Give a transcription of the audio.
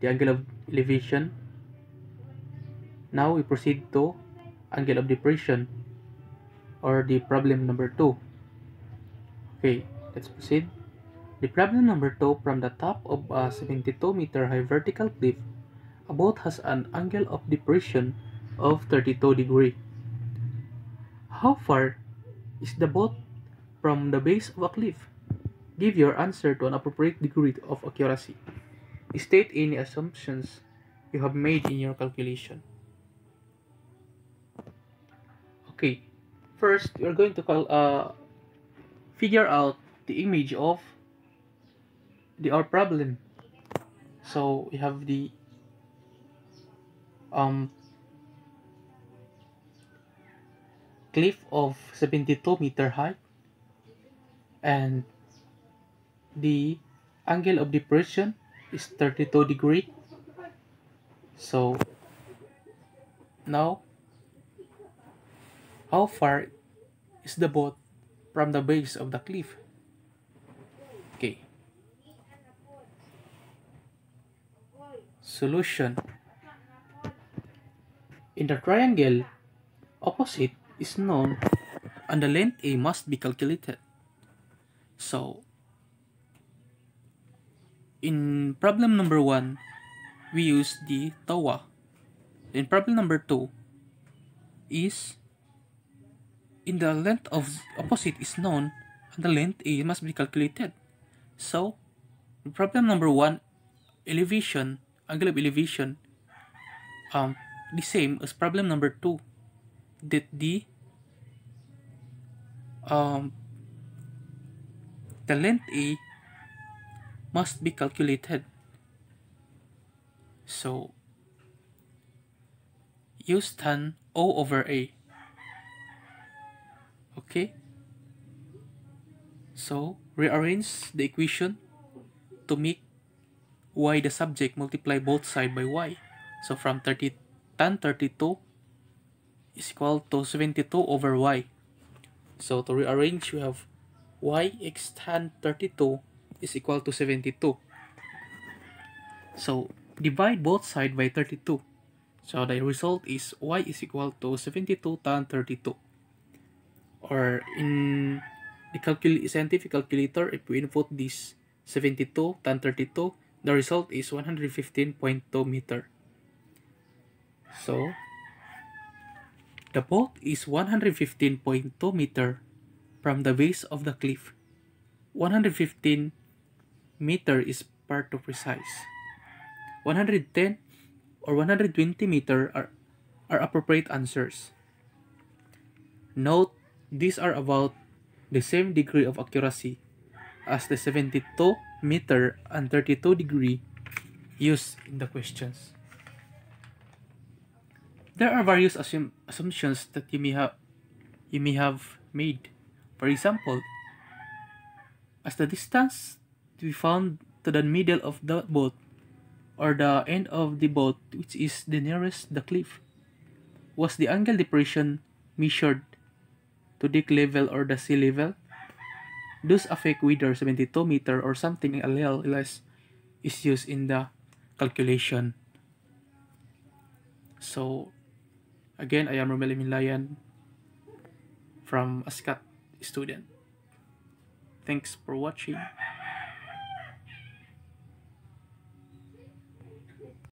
the angle of elevation. Now we proceed to angle of depression, or the problem number 2. Okay, let's proceed. The problem number 2, from the top of a 72-meter high vertical cliff, a boat has an angle of depression of 32 degrees. How far is the boat from the base of a cliff? Give your answer to an appropriate degree of accuracy. State any assumptions you have made in your calculation. Okay, first we are going to figure out the image of our problem. So we have the um, cliff of 72-meter height, and the angle of depression is 32 degree. So now, how far is the boat from the base of the cliff? Okay. Solution. In the triangle, opposite is known and the length A must be calculated. So, in problem number 1, we use the TOA. In problem number 2, is in the length of opposite is known and the length A must be calculated. So, in problem number 1, elevation, angle of elevation, the same as problem number 2, that the length A must be calculated. So, use tan O over A. Okay? So, rearrange the equation to make y the subject, multiply both sides by y. So, from tan 32 is equal to 72 over y. So, to rearrange, we have y x tan 32 is equal to 72. So, divide both sides by 32. So, the result is y is equal to 72 tan 32. Or in the scientific calculator, if we input this 72 tan 32, the result is 115.2 meter. So, the boat is 115.2 meter from the base of the cliff. 115 meter is far too precise. 110 or 120 meter are appropriate answers. Note, these are about the same degree of accuracy as the 72 meter and 32 degree used in the questions. There are various assumptions that you may have made. For example, as the distance to be found to the middle of the boat or the end of the boat, which is the nearest the cliff, was the angle depression measured to deck level or the sea level? Does affect whether 72 meter or something less is used in the calculation. So, again, I am Romel Milayan from ASCAT student. Thanks for watching.